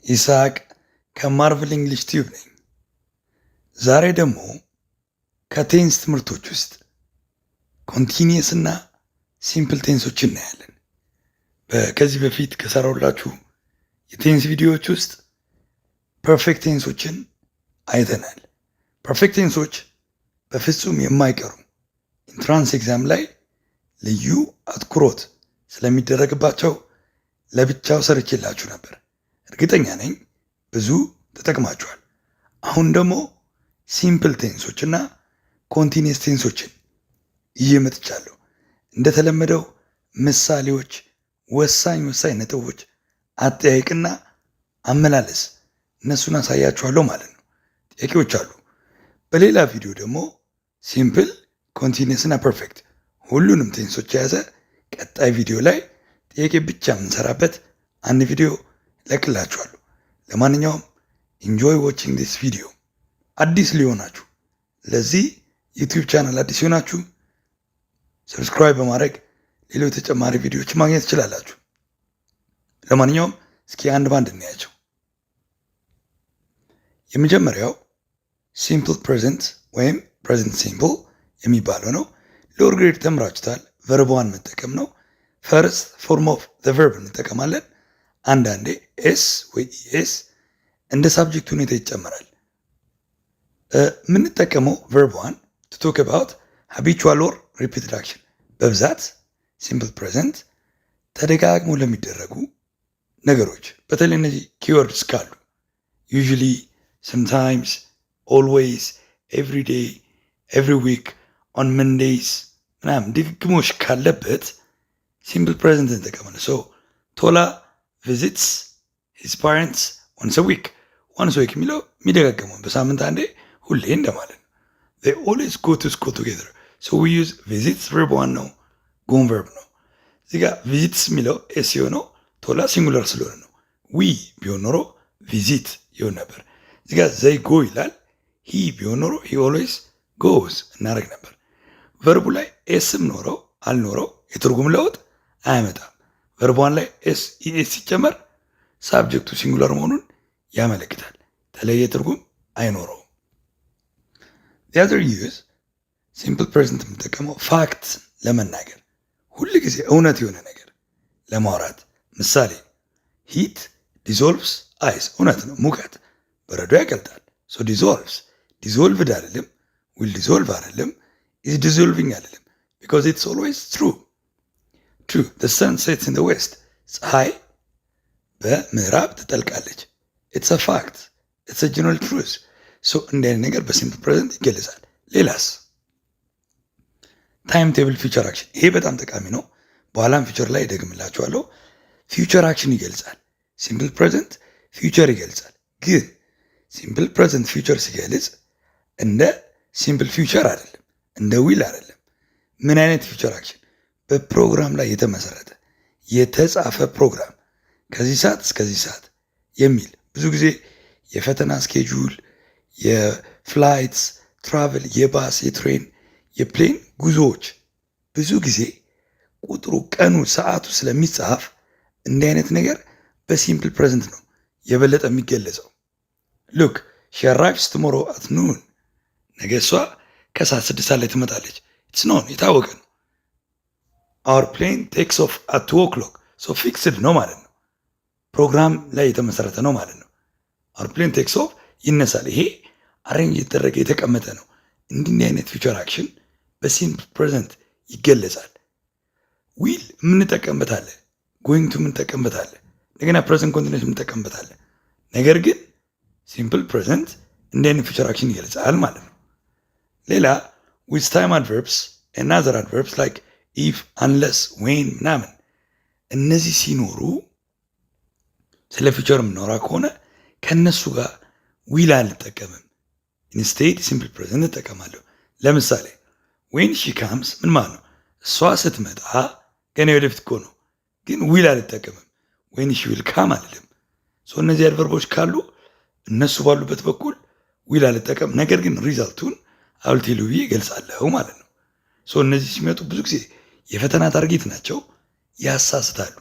ይስሐቅ ከማርቨል እንግሊሽ ቲዩብ ነኝ። ዛሬ ደግሞ ከቴንስ ትምህርቶች ውስጥ ኮንቲኒየስ እና ሲምፕል ቴንሶች እናያለን። ከዚህ በፊት ከሰራሁላችሁ የቴንስ ቪዲዮዎች ውስጥ ፐርፌክት ቴንሶችን አይተናል። ፐርፌክት ቴንሶች በፍጹም የማይቀሩ ኢንትራንስ ኤግዛም ላይ ልዩ አትኩሮት ስለሚደረግባቸው ለብቻው ሰርቼላችሁ ነበር። እርግጠኛ ነኝ ብዙ ተጠቅማችኋል። አሁን ደግሞ ሲምፕል ቴንሶች እና ኮንቲኒየስ ቴንሶችን ይዤ መጥቻለሁ። እንደተለመደው ምሳሌዎች፣ ወሳኝ ነጥቦች፣ አጠያየቅና አመላለስ እነሱን አሳያችኋለሁ ማለት ነው። ጥያቄዎች አሉ። በሌላ ቪዲዮ ደግሞ ሲምፕል፣ ኮንቲኒየስ እና ፐርፌክት ሁሉንም ቴንሶች የያዘ ቀጣይ ቪዲዮ ላይ ጥያቄ ብቻ የምንሰራበት አንድ ቪዲዮ ለቅላችኋለሁ። ለማንኛውም ኢንጆይ ዋቺንግ ዲስ ቪዲዮ። አዲስ ሊሆናችሁ ለዚህ ዩቲዩብ ቻናል አዲስ ሊሆናችሁ ሰብስክራይብ በማድረግ ሌሎች ተጨማሪ ቪዲዮዎች ማግኘት ትችላላችሁ። ለማንኛውም እስኪ አንድ ባንድ እናያቸው። የመጀመሪያው ሲምፕል ፕሬዘንት ወይም ፕሬዘንት ሲምፕል የሚባለው ነው። ሎወር ግሬድ ተምራችሁታል። ቨርቧን መጠቀም ነው። ፈርስት ፎርም ኦፍ ዘ ቨርብ እንጠቀማለን። አንዳንዴ ኤስ ወይ ኢኤስ እንደ ሳብጀክት ሁኔታ ይጨመራል። የምንጠቀመው ቨርቧን ቱ ቶክ አባውት ሃቢቹዋል ኦር ሪፒትድ አክሽን። በብዛት ሲምፕል ፕሬዘንት ተደጋግሞ ለሚደረጉ ነገሮች በተለይ እነዚህ ኪወርድስ ካሉ ዩዥሊ፣ ሰምታይምስ፣ ኦልዌይስ፣ ኤቭሪ ዴይ፣ ኤቭሪ ዊክ፣ ኦን መንዴይስ ምናምን ድግግሞሽ ካለበት ሲምፕል ፕሬዘንት እንጠቀማለን። ሶ ቶላ ቪዚትስ ሂዝ ፓረንትስ ዋንስ አ ዊክ። ዋንስ ዊክ የሚለው የሚደጋገመው በሳምንት አንዴ ሁሌ እንደማለት ነው። they always go to school together. so we use visits verb one ነው፣ ጎን verb ነው። እዚህ ጋር ቪዚትስ የሚለው ኤስ የሆነው ቶላ ሲንጉለር ስለሆነ ነው። ዊ ቢሆን ኖሮ ቪዚት ይሆን ነበር። እዚህ ጋር ዘይ ጎ ይላል። ሂ ቢሆን ኖሮ ሂ ኦልዌይስ ጎዝ እናደርግ ነበር። ቨርቡ ላይ ኤስም ኖረው አልኖረው የትርጉም ለውጥ አያመጣም። ቨርቧን ላይ ኤስ ኢኤስ ሲጨመር ሳብጀክቱ ሲንጉለር መሆኑን ያመለክታል። ተለየ ትርጉም አይኖረውም። the other use ሲምፕል ፕሬዘንት የምንጠቀመው ፋክት ለመናገር ሁል ጊዜ እውነት የሆነ ነገር ለማውራት። ምሳሌ ሂት ዲዞልቭስ አይስ፣ እውነት ነው። ሙቀት በረዶ ያቀልጣል። ሶ ዲዞልቭስ ዲዞልቭድ አይደለም፣ ዊል ዲዞልቭ አይደለም፣ ኢዝ ዲዞልቪንግ አይደለም። because it's always true. the sun sets in the west. ፀሐይ በምዕራብ ትጠልቃለች። it's a fact, it's a general truth. so እንዲህ አይነት ነገር በሲምፕል ፕሬዘንት ይገለጻል። ሌላስ ታይም ቴብል ፊውቸር አክሽን። ይሄ በጣም ጠቃሚ ነው። በኋላም ፊውቸር ላይ ደግምላችኋለሁ። ፊውቸር አክሽን ይገልጻል። ሲምፕል ፕሬዘንት ፊውቸር ይገልጻል። ግን ሲምፕል ፕሬዘንት ፊውቸር ሲገልጽ እንደ ሲምፕል ፊውቸር አይደለም፣ እንደ ዊል አይደለም። ምን አይነት ፊውቸር አክሽን? በፕሮግራም ላይ የተመሰረተ የተጻፈ ፕሮግራም ከዚህ ሰዓት እስከዚህ ሰዓት የሚል ብዙ ጊዜ የፈተና ስኬጁል፣ የፍላይትስ ትራቨል፣ የባስ፣ የትሬን፣ የፕሌን ጉዞዎች ብዙ ጊዜ ቁጥሩ፣ ቀኑ፣ ሰዓቱ ስለሚጻፍ እንዲህ አይነት ነገር በሲምፕል ፕሬዘንት ነው የበለጠ የሚገለጸው። ሉክ ሺ አራይቭስ ቱሞሮ አት ኑን፣ ነገ እሷ ከሰዓት 6 ሰዓት ላይ ትመጣለች። ኢትስ ኖን፣ የታወቀ ነው። አወር ፕሌን ቴክስ ኦፍ አት 2 o'clock። ሶ ፊክስድ ነው ማለት ነው። ፕሮግራም ላይ የተመሰረተ ነው ማለት ነው። አወር ፕሌን ቴክስ ኦፍ ይነሳል። ይሄ አሬንጅ የተደረገ የተቀመጠ ነው። እንዲህ አይነት ፊውቸር አክሽን በሲምፕል ፕሬዘንት ይገለጻል። ዊል የምንጠቀምበታለ፣ ጎይንግ ቱ የምንጠቀምበታለ፣ እንደገና ፕሬዘንት ኮንቲኒየስ የምንጠቀምበታለ። ነገር ግን ሲምፕል ፕሬዘንት እንዲህ አይነት ፊውቸር አክሽን ይገልጻል ማለት ነው። ሌላ ዊዝ ታይም አድቨርብስ እና አዘር አድቨርብስ ላይክ ኢፍ፣ አንለስ፣ ዌን ምናምን እነዚህ ሲኖሩ ስለ ፊውቸር የምናወራ ከሆነ ከእነሱ ጋር ዊል አልጠቀምም። ኢንስቴድ ሲምፕል ፕሬዘንት እጠቀማለሁ። ለምሳሌ ዌን ሺ ካምስ ምን ማለት ነው? እሷ ስትመጣ ገና ወደፊት እኮ ነው፣ ግን ዊል አልጠቀምም። ዌን ሺ ዊል ካም አልልም። እነዚህ አድቨርቦች ካሉ እነሱ ባሉበት በኩል ዊል አልጠቀም፣ ነገር ግን ሪዛልቱን አውልቴሉ ብዬ እገልጻለሁ ማለት ነው። እነዚህ ሲመጡ ብዙ ጊዜ የፈተና ታርጌት ናቸው፣ ያሳስታሉ።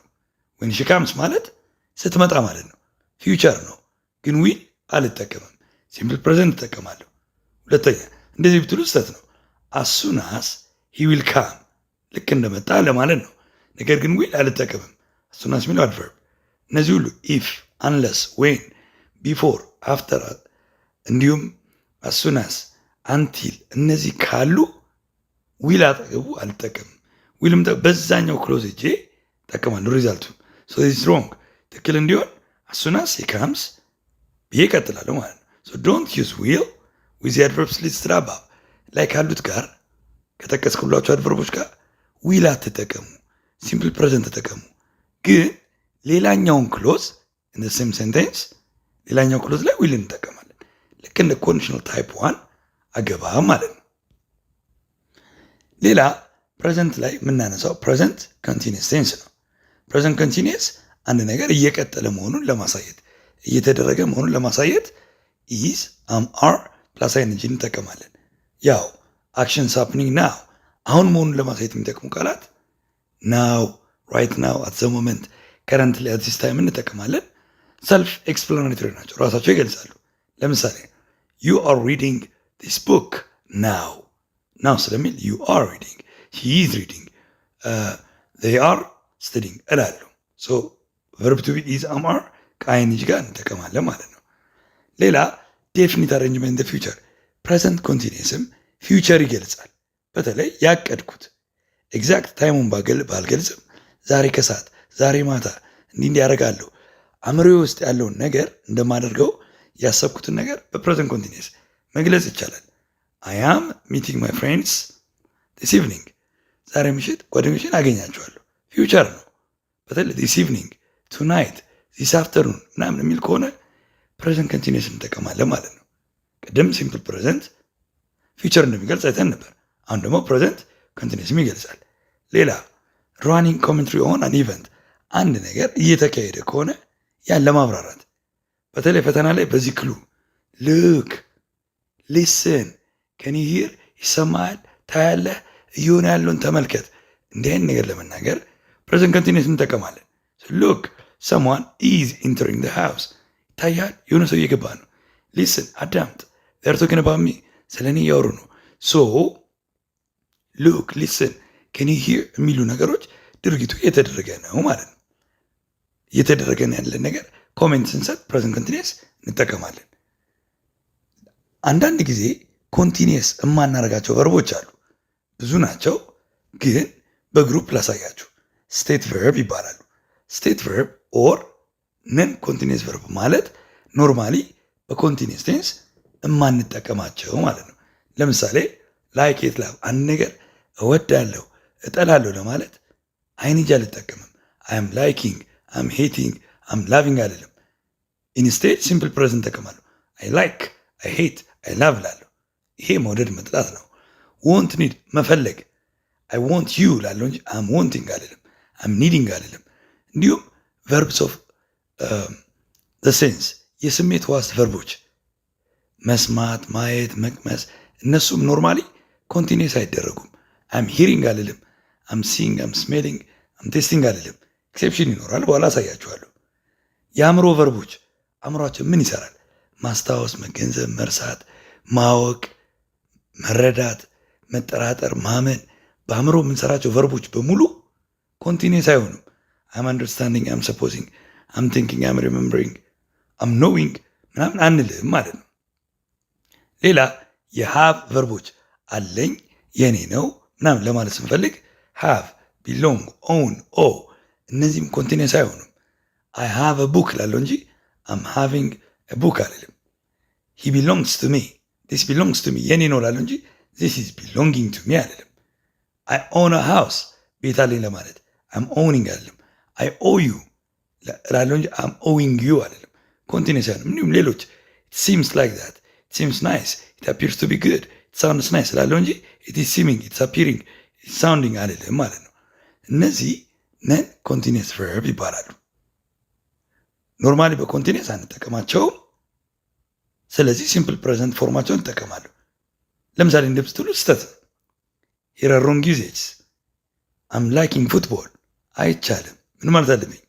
ዌን ሺ ካምስ ማለት ስትመጣ ማለት ነው። ፊውቸር ነው፣ ግን ዊል አልጠቀምም። ሲምፕል ፕሬዘንት እጠቀማለሁ። ሁለተኛ እንደዚህ ብትሉ ስህተት ነው። አሱናስ ሂ ዊል ካም ልክ እንደመጣ ለማለት ነው። ነገር ግን ዊል አልጠቀምም። አሱናስ የሚለው አድቨርብ። እነዚህ ሁሉ ኢፍ፣ አንለስ፣ ዌን፣ ቢፎር፣ አፍተር እንዲሁም አሱናስ፣ አንቲል እነዚህ ካሉ ዊል አጠገቡ አልጠቀምም። ዊልም በዛኛው ክሎዝ እጄ እጠቀማለሁ ሪዛልቱን። ሶ ዚስ ሮንግ ትክክል እንዲሆን አሱናስ ሂ ካምስ ብዬ እቀጥላለሁ ማለት ነው። ሶ ዶንት ዩዝ ዊል ዊዝ አድቨርብስ ሊስትድ አባቭ ላይ ካሉት ጋር ከጠቀስኩላቸው አድቨርቦች ጋር ዊል አትጠቀሙ። ሲምፕል ፕሬዘንት ተጠቀሙ። ግን ሌላኛውን ክሎዝ ኢን ሴም ሴንቴንስ ሌላኛው ክሎዝ ላይ ዊል እንጠቀማለን። ልክ እንደ ኮንዲሽናል ታይፕ ዋን አገባ ማለት ነው። ሌላ ፕሬዘንት ላይ የምናነሳው ፕሬዘንት ኮንቲኒየስ ቴንስ ነው። ፕሬዘንት ኮንቲኒየስ አንድ ነገር እየቀጠለ መሆኑን ለማሳየት እየተደረገ መሆኑን ለማሳየት ኢዝ፣ አም፣ አር ፕላስ አይንጂ እንጠቀማለን። ያው አክሽንስ ሃፕኒንግ ናው አሁን መሆኑን ለማሳየት የሚጠቅሙ ቃላት ናው፣ ራይት ናው፣ አት ዘ ሞመንት፣ ከረንትሊ፣ አት ዚስ ታይም እንጠቀማለን። ሰልፍ ኤክስፕላናቶሪ ናቸው፣ ራሳቸው ይገልጻሉ። ለምሳሌ ዩ አር ሪዲንግ ዲስ ቡክ ናው፣ ናው ስለሚል ዩ አር ሪዲንግ፣ ሂ ኢዝ ሪዲንግ፣ ዜይ አር ስተዲንግ እላለሁ። ሶ ቨርብ ቱ ቢ ኢዝ፣ አም፣ አር ከአይንጂ ጋር እንጠቀማለን ማለት ነው። ሌላ ዴፊኒት አሬንጅመንት ኢን ዘ ፊውቸር ፕሬዘንት ኮንቲኒየስም ፊውቸር ይገልጻል። በተለይ ያቀድኩት ኤግዛክት ታይሙን ባልገልጽም ዛሬ ከሰዓት ዛሬ ማታ እንዲህ ያደርጋለሁ አእምሮዬ ውስጥ ያለውን ነገር እንደማደርገው ያሰብኩትን ነገር በፕሬዘንት ኮንቲኒየስ መግለጽ ይቻላል። አይ አም ሚቲንግ ማይ ፍሬንድስ ዲስ ኢቭኒንግ ዛሬ ምሽት ጓደኞችን አገኛቸዋለሁ። ፊውቸር ነው። በተለይ ዲስ ኢቭኒንግ፣ ቱናይት፣ ዚስ አፍተርኑን ምናምን የሚል ከሆነ ፕሬዘንት ኮንቲኒየስ እንጠቀማለን ማለት ነው። ቅድም ሲምፕል ፕሬዘንት ፊውቸር እንደሚገልጽ አይተን ነበር። አሁን ደግሞ ፕሬዘንት ኮንቲኒየስም ይገልጻል። ሌላ ራኒንግ ኮሜንትሪ ኦን አን ኢቨንት አንድ ነገር እየተካሄደ ከሆነ ያን ለማብራራት በተለይ ፈተና ላይ በዚህ ክሉ ልክ፣ ሊስን፣ ከኒ ሂር ይሰማል፣ ታያለህ፣ እየሆነ ያለውን ተመልከት እንዲህ አይነት ነገር ለመናገር ፕሬዘንት ኮንቲኒየስ እንጠቀማለን። ሉክ ሰምዋን ኢዝ ኢንተሪንግ ዘ ሃውስ ይታያል፣ የሆነ ሰው እየገባ ነው። ሊስን አዳምጥ፣ ዜር ቶኪንግ አባውት ሚ ስለ እኔ እያወሩ ነው። ሶ ሉክ፣ ሊስን፣ ከኒ ሂር የሚሉ ነገሮች ድርጊቱ እየተደረገ ነው ማለት ነው። እየተደረገ ነው ያለን ነገር ኮሜንት ስንሰጥ ፕሬዘንት ኮንቲኒየስ እንጠቀማለን። አንዳንድ ጊዜ ኮንቲኒየስ የማናደርጋቸው ቨርቦች አሉ። ብዙ ናቸው፣ ግን በግሩፕ ላሳያችሁ። ስቴት ቨርብ ይባላሉ። ስቴት ቨርብ ኦር ነን ኮንቲኒየስ ቨርብ ማለት ኖርማሊ በኮንቲኒየስ ቴንስ የማንጠቀማቸው ማለት ነው። ለምሳሌ ላይክ የት ላቭ አንድ ነገር እወዳለሁ እጠላለሁ ለማለት አይንጂ አልጠቀምም። አይም ላይኪንግ፣ አይም ሄቲንግ፣ አይም ላቪንግ አልልም። ኢንስቴድ ሲምፕል ፕሬዘንት እጠቀማለሁ። አይ ላይክ፣ አይ ሄት፣ አይ ላቭ እላለሁ። ይሄ መውደድ መጥላት ነው። ወንት ኒድ መፈለግ፣ አይ ወንት ዩ ላለሁ እንጂ አይም ወንቲንግ አልልም፣ አይም ኒዲንግ አልልም። እንዲሁም ቨርብስ ኦፍ ዘ ሴንስ የስሜት ዋስ ቨርቦች መስማት፣ ማየት፣ መቅመስ እነሱም ኖርማሊ ኮንቲኒየስ አይደረጉም። አም ሂሪንግ አልልም፣ አም ሲንግ፣ አም ስሜሊንግ፣ አም ቴስቲንግ አልልም። ኤክሴፕሽን ይኖራል፣ በኋላ አሳያችኋለሁ። የአእምሮ ቨርቦች አእምሯችን ምን ይሰራል? ማስታወስ፣ መገንዘብ፣ መርሳት፣ ማወቅ፣ መረዳት፣ መጠራጠር፣ ማመን። በአእምሮ የምንሰራቸው ቨርቦች በሙሉ ኮንቲኒየስ አይሆኑም። አም አንደርስታንዲንግ፣ አም ሰፖዚንግ፣ አም ቲንኪንግ፣ አም ሪሜምበሪንግ፣ አም ኖዊንግ ምናምን አንልም ማለት ነው። ሌላ የሃቭ ቨርቦች አለኝ፣ የኔ ነው ምናምን ለማለት ስንፈልግ ሃቭ፣ ቢሎንግ፣ ኦውን፣ ኦ እነዚህም ኮንቲኒየስ አይሆኑም። አይ ሃቭ አ ቡክ ላለው እንጂ አም ሃቪንግ አ ቡክ አልልም። ሂ ቢሎንግስ ቱ ሚ፣ ዲስ ቢሎንግስ ቱ ሚ የኔ ነው ላለው እንጂ ዚስ ኢዝ ቢሎንጊንግ ቱ ሚ አልልም። አይ ኦን አ ሃውስ ቤት አለኝ ለማለት አም ኦውኒንግ አልልም። አይ ኦ ዩ ላለው እንጂ አም ኦዊንግ ዩ አልልም። ኮንቲኒየስ አይሆንም። እንዲሁም ሌሎች ሲምስ ላይክ ዛት፣ ሲምስ ናይስ፣ ኢት አፒርስ ቱ ቢ ጉድ፣ ኢት ሳውንድስ ናይስ ላለው እንጂ ኢት ኢዝ ሲሚንግ፣ ኢትስ አፒሪንግ፣ ኢትስ ሳውንዲንግ አልልም ማለት ነው። እነዚህ ነን ኮንቲኒየስ ቨርብ ይባላሉ። ኖርማሊ በኮንቲኒየስ አንጠቀማቸውም። ስለዚህ ሲምፕል ፕሬዘንት ፎርማቸውን እንጠቀማለሁ። ለምሳሌ እንደ ብትሉ ስተት ሂር አር ሮንግ ዩዜጅስ። አም ላይኪንግ ፉትቦል አይቻልም። ምን ማለት አለብኝ?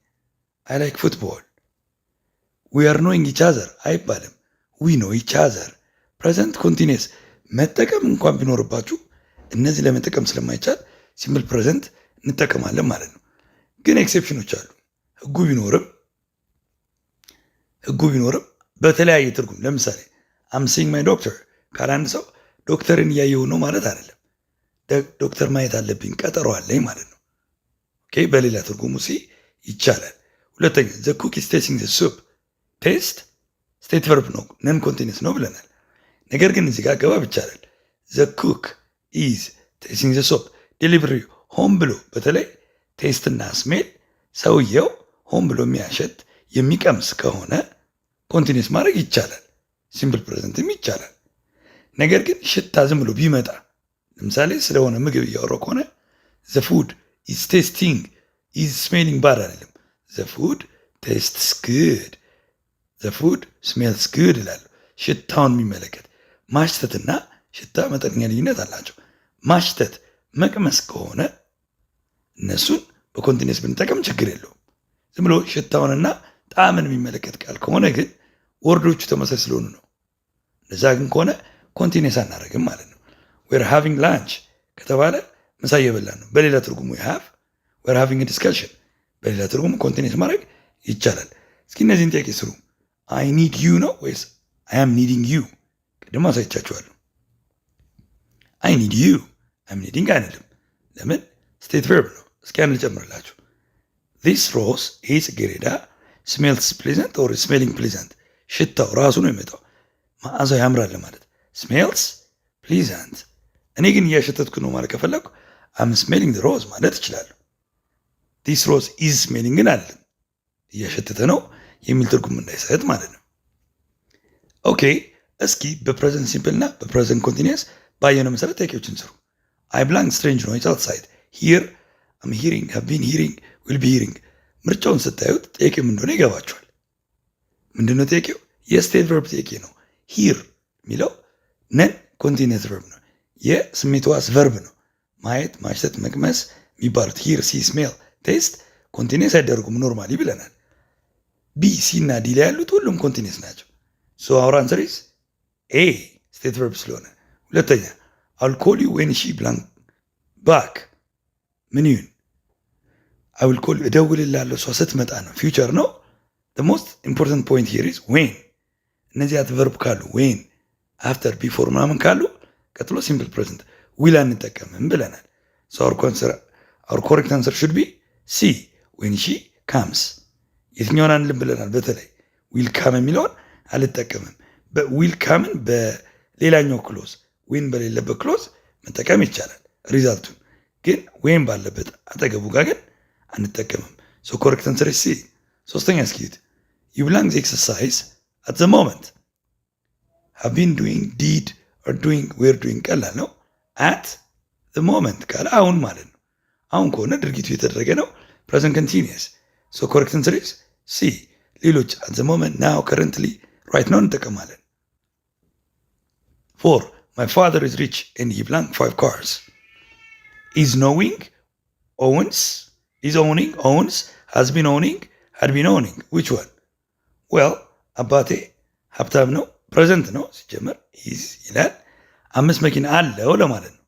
አይ ላይክ ፉትቦል። ዊ አር ኖዊንግ ኢች አዘር አይባልም። ዊ ኖ ኢች አዘር። ፕሬዘንት ኮንቲኒየስ መጠቀም እንኳን ቢኖርባችሁ እነዚህ ለመጠቀም ስለማይቻል ሲምፕል ፕሬዘንት እንጠቀማለን ማለት ነው። ግን ኤክሴፕሽኖች አሉ። ህጉ ቢኖርም በተለያየ ትርጉም ለምሳሌ አም ሲንግ ማይ ዶክተር ካለ አንድ ሰው ዶክተርን እያየው ነው ማለት አይደለም። ዶክተር ማየት አለብኝ ቀጠሮ አለኝ ማለት ነው። ኦኬ በሌላ ትርጉሙ ይቻላል። ሁለተኛ ዘ ኩክ ኢዝ ቴስቲንግ ዘ ሱፕ። ቴስት ስቴት ቨርብ ነው፣ ነን ኮንቲኒየስ ነው ብለናል። ነገር ግን እዚህ ጋር ገባብ ይቻላል። ዘ ኩክ ኢዝ ቴስቲንግ ዘ ሱፕ ዴሊቨሪ ሆን ብሎ በተለይ ቴስትና ስሜል ሰውየው ሆን ብሎ የሚያሸት የሚቀምስ ከሆነ ኮንቲኒየስ ማድረግ ይቻላል። ሲምፕል ፕሬዘንትም ይቻላል። ነገር ግን ሽታ ዝም ብሎ ቢመጣ ለምሳሌ ስለሆነ ምግብ እያወራሁ ከሆነ ዘ ፉድ ኢዝ ቴስቲንግ ኢዝ ስሜሊንግ ባድ አይደለም። ዘ ፉድ ቴስትስ ጉድ፣ ዘ ፉድ ስሜልስ ጉድ እላለሁ። ሽታውን የሚመለከት ማሽተትና ሽታ መጠነኛ ልዩነት አላቸው። ማሽተት መቅመስ ከሆነ እነሱን በኮንቲኒየስ ብንጠቀም ችግር የለውም። ዝም ብሎ ሽታውንና ጣዕምን የሚመለከት ቃል ከሆነ ግን ወርዶቹ ተመሳሳይ ስለሆኑ ነው። እነዛ ግን ከሆነ ኮንቲኒየስ አናደርግም ማለት ነው። ዌር ሃቪንግ ላንች ከተባለ ምሳ እየበላን ነው። በሌላ ትርጉሙ ዌር ሃቪንግ ዲስከሽን፣ በሌላ ትርጉሙ ኮንቲኒየስ ማድረግ ይቻላል። እስኪ እነዚህን ጥያቄ ስሩ። አይ ኒድ ዩ ነው ወይስ አይ አም ኒዲንግ ዩ? ቅድም አሳይቻችኋለሁ። አይ ኒድ ዩ አም ኒዲንግ አይደለም። ለምን? ስቴት ቨርብ ነው። እስኪ አንድ ልጨምርላችሁ። ዚስ ሮዝ ይህ ጽጌረዳ ስሜልስ ፕሊዘንት ኦር ስሜሊንግ ፕሊዘንት። ሽታው ራሱ ነው የሚመጣው መዓዛው ያምራል ማለት ስሜልስ ፕሊዘንት። እኔ ግን እያሸተትኩ ነው ማለት ከፈለኩ አም ስሜሊንግ ሮዝ ማለት እችላለሁ። ዲስ ሮዝ ኢዝ ስሜሊንግ ግን አለም እያሸተተ ነው የሚል ትርጉም እንዳይሰጥ ማለት ነው። ኦኬ እስኪ በፕሬዘንት ሲምፕል እና በፕሬዘንት ኮንቲኒየስ ባየነው መሰረት ጥያቄዎችን ስሩ። አይ ብላንክ ስትሬንጅ ኖይዝ አውትሳይድ ሂር አም ሂሪንግ ሃቭ ቢን ሂሪንግ ዊል ቢ ሂሪንግ። ምርጫውን ስታዩት ጥያቄው ምን እንደሆነ ይገባቸዋል። ምንድነው ጥያቄው? የስቴት ቨርብ ጥያቄ ነው። ሂር የሚለው ነን ኮንቲኒየስ ቨርብ ነው። የስሜት ዋስ ቨርብ ነው። ማየት፣ ማሽተት፣ መቅመስ የሚባሉት ሂር፣ ሲ፣ ስሜል፣ ቴስት ኮንቲኒየስ አይደረጉም ኖርማሊ ብለናል። ቢ፣ ሲ እና ዲ ላይ ያሉት ሁሉም ኮንቲኒየስ ናቸው። ሶ አወር አንሰር ኢዝ ኤ ስቴት ቨርብ ስለሆነ። ሁለተኛ አል ኮል ዩ ዌን ሺ ብላንክ ባክ ምን ይሁን? አይ ዊል ኮል እደውልልሃለሁ እሷ ስትመጣ ነው። ፊውቸር ነው። the most important point here is when። እነዚህ አድቨርብ ካሉ ዌን፣ አፍተር፣ ቢፎር ምናምን ካሉ ቀጥሎ ሲምፕል ፕሬዘንት ዊል አንጠቀምም ብለናል። our correct answer should be C when she comes። የትኛውን አንልም ብለናል? በተለይ ዊል ካም የሚለውን አልጠቀምም። ዊል ካምን በሌላኛው ክሎዝ ዌን በሌለበት ክሎዝ መጠቀም ይቻላል። ሪዛልቱን ግን ዌን ባለበት አጠገቡ ጋር ግን አንጠቀምም። ሶ ኮሬክት አንሰር ሲ። ሶስተኛ እስኪዩት you belong the exercise at the moment have been doing did or doing were doing ቀላል ነው። at the moment ካለ አሁን ማለት ነው። አሁን ከሆነ ድርጊቱ የተደረገ ነው። present continuous so correct answer is C። ሌሎች at the moment now currently right now እንጠቀማለን። 4 my father is rich and he belong 5 cars is knowing owns is owning owns has been owning had been owning which one? well አባቴ ሀብታም ነው ፕሬዘንት ነው ሲጀመር ኢዝ ይላል። 5 መኪና አለው ለማለት ነው።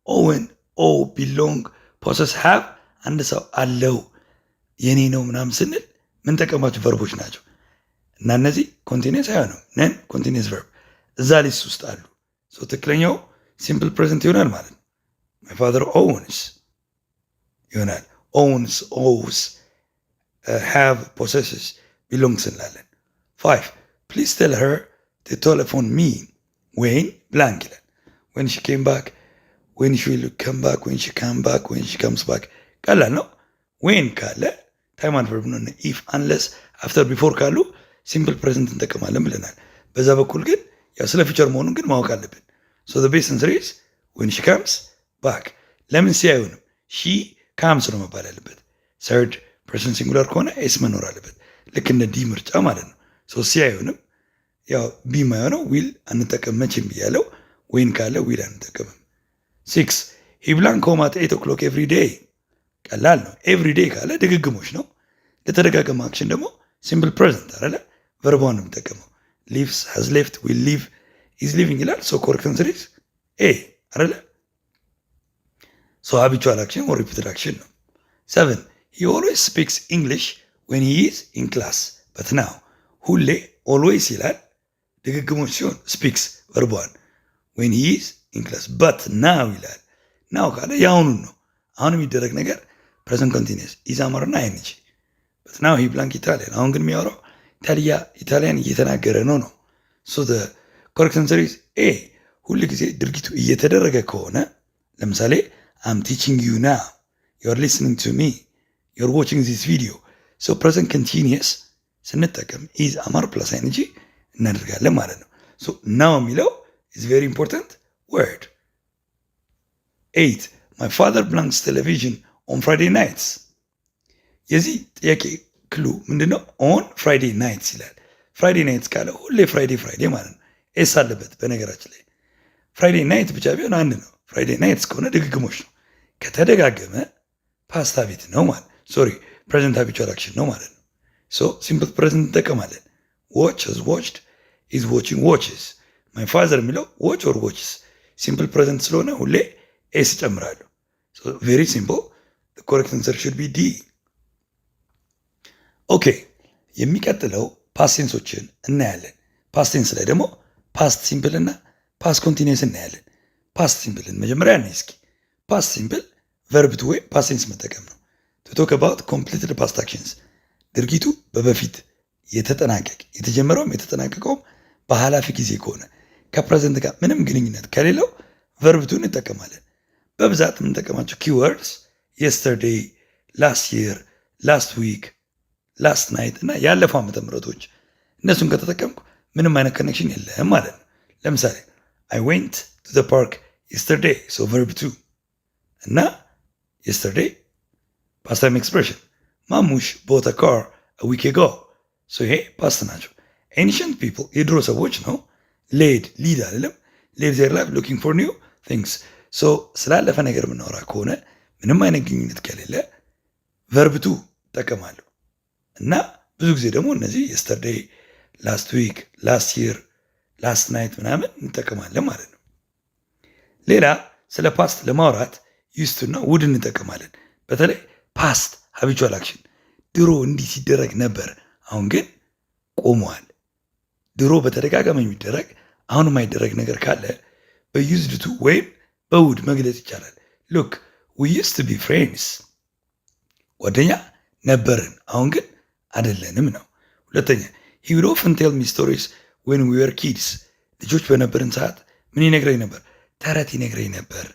ኦውን ኦ ቢሎንግ ፖሰስ ሃቭ አንድ ሰው አለው የኔ ነው ምናምን ስንል ምን ጠቀማቸው ቨርቦች ናቸው እና እነዚህ ኮንቲኒየስ አይሆንም። ነን ኮንቲኒየስ ቨርብ እዛ ሊስት ውስጥ አሉ። ሶ ትክክለኛው ሲምፕል ፕሬዘንት ይሆናል ማለት ነው። ማይ ፋዘር ኦውንስ ይሆናል። ኦውንስ ኦውስ ሃቭ ፖሰስስ ቢሎንግስ እንላለን። 5 ፕሊዝ ቴል ሄር to telephone me when blank ይላል። when she came back when she will come back when she come back when she comes back ቀላል ነው። when ካለ ታይም አድቨርብ ነው። if unless after before ካሉ ሲምፕል ፕሬዘንት እንጠቀማለን ብለናል። በዛ በኩል ግን ያው ስለ ፊቸር መሆኑን ግን ማወቅ አለብን። so the best answer is when she comes back። ለምን ሲ አይሆንም? she comes ነው መባል ያለበት። third person singular ከሆነ ኤስ መኖር አለበት። ልክ እንደ ዲ ምርጫ ማለት ነው። so ሲ አይሆንም። ያው ቢ ማየው ዊል አንጠቀም መቼም ብያለው። ወይን ካለ ዊል አንጠቀምም። 6 he belong home at 8 o'clock every day ቀላል ነው። ኤቭሪ ዴይ ካለ ድግግሞች ነው። ለተደጋገመ አክሽን ደግሞ ሲምፕል ፕሬዘንት አይደለ? ቨርቧን ነው የምጠቀመው። ሊቭስ፣ ሃዝ ሌፍት፣ ዊል ሊቭ፣ ኢዝ ሊቪንግ ይላል። ሶ ኮሬክት አንሰር ኢዝ ኤ አይደለ? ሶ ሃቢቹዋል አክሽን ኦር ሪፒትድ አክሽን ነው። 7 ሂ ኦልዌይስ ስፒክስ ኢንግሊሽ ዌን ሂ ኢዝ ኢን ክላስ በት ናው። ሁሌ ኦልዌይስ ይላል ድግግሞች ሲሆን ስፒክስ ቨርቧን ዌን ሂ ኢዝ ኢን ክላስ በት ናው ይላል። ናው ካለ የአሁኑን ነው። አሁን የሚደረግ ነገር ፕሬዘንት ኮንቲኒየስ ኢዝ አማርና አይንጂ በት ናው ሂ ብላንክ ኢታሊያን። አሁን ግን የሚያወራው ኢታሊያን እየተናገረ ነው ነው። ሶ ኮሬክት አንሰር ኢዝ ኤ። ሁል ጊዜ ድርጊቱ እየተደረገ ከሆነ ለምሳሌ አም ቲቺንግ ዩ ናው፣ ዩር ሊስኒንግ ቱ ሚ፣ ዩር ዋቺንግ ዚስ ቪዲዮ። ሶ ፕሬዘንት ኮንቲኒየስ ስንጠቀም ኢዝ አማር ፕላስ አይንጂ እናደርጋለን ማለት ነው። ሶ ናው የሚለው ኢዝ ቬሪ ኢምፖርታንት ወርድ። 8 ማይ ፋዘር ብላንክስ ቴሌቪዥን ኦን ፍራይዴ ናይትስ። የዚህ ጥያቄ ክሉ ምንድነው? ኦን ፍራይዴ ናይትስ ይላል። ፍራይዴ ናይትስ ካለ ሁሌ ፍራይዴ ማለት ነው። ኤስ አለበት። በነገራችን ላይ ፍራይዴ ናይት ብቻ ቢሆን አንድ ነው። ፍራይዴ ናይትስ ከሆነ ድግግሞች ነው። ከተደጋገመ ፓስታ ቤት ነው ማለት ሶሪ ፕሬዘንት ሃቢቹዋል አክሽን ነው ማለት ነው። ሶ ሲምፕል ፕሬዘንት እንጠቀማለን። ዎች has watched is watching watches። ማይ ፋዘር የሚለው ዎች ኦር ዎችስ ሲምፕል ፕሬዘንት ስለሆነ ሁሌ ኤስ ጨምራለሁ። ሶ ቬሪ ሲምፕል ኮሬክት አንሰር ሹድ ቢ ዲ። ኦኬ የሚቀጥለው ፓስቴንሶችን እናያለን። ፓስቴንስ ላይ ደግሞ ፓስት ሲምፕል እና ፓስት ኮንቲኒየስ እናያለን። ፓስት ሲምፕልን መጀመሪያ እናይ እስኪ። ፓስት ሲምፕል ቨርብ ቱ ወይም ፓስቴንስ መጠቀም ነው። ቱ ቶክ አባውት ኮምፕሊትድ ፓስት አክሽንስ ድርጊቱ በበፊት የተጠናቀቅ የተጀመረውም የተጠናቀቀውም በኃላፊ ጊዜ ከሆነ ከፕሬዘንት ጋር ምንም ግንኙነት ከሌለው ቨርብ ቱ እንጠቀማለን። በብዛት የምንጠቀማቸው ኪወርድስ የስተርዴይ፣ ላስት የር፣ ላስት ዊክ፣ ላስት ናይት እና ያለፈው ዓመተ ምህረቶች እነሱን ከተጠቀምኩ ምንም አይነት ኮኔክሽን የለም ማለት ነው። ለምሳሌ አይ ዌንት ቱ ዘ ፓርክ የስተርዴይ ሶ ቨርብ ቱ እና የስተርዴይ ፓስት ታይም ኤክስፕሬሽን። ማሙሽ ቦት አ ካር አ ዊክ አጎ ሶ ይሄ ፓስት ናቸው። ኤንሽንት ፒፕል የድሮ ሰዎች ነው። ሊድ አይደለም ሌድ ዜር ላይፍ ሉኪንግ ፎር ኒው ቲንግስ። ሶ ስላለፈ ነገር የምናወራ ከሆነ ምንም አይነት ግንኙነት ከሌለ ቨርብ ቱ እጠቀማለሁ እና ብዙ ጊዜ ደግሞ እነዚህ የስተርዴይ፣ ላስት ዊክ፣ ላስት ይር፣ ላስት ናይት ምናምን እንጠቀማለን ማለት ነው። ሌላ ስለ ፓስት ለማውራት ዩስቱና ውድ እንጠቀማለን። በተለይ ፓስት ሃቢቹዋል አክሽን ድሮ እንዲህ ሲደረግ ነበር፣ አሁን ግን ቆመዋል። ድሮ በተደጋጋሚ የሚደረግ አሁን የማይደረግ ነገር ካለ በዩዝድ ቱ ወይም በውድ መግለጽ ይቻላል። ሉክ ዊ ዩዝድ ቱ ቢ ፍሬንድስ፣ ጓደኛ ነበርን አሁን ግን አይደለንም ነው። ሁለተኛ ሂ ውድ ኦፍን ቴል ሚ ስቶሪስ ዌን ዊ ወር ኪድስ፣ ልጆች በነበርን ሰዓት ምን ይነግረኝ ነበር? ተረት ይነግረኝ ነበር።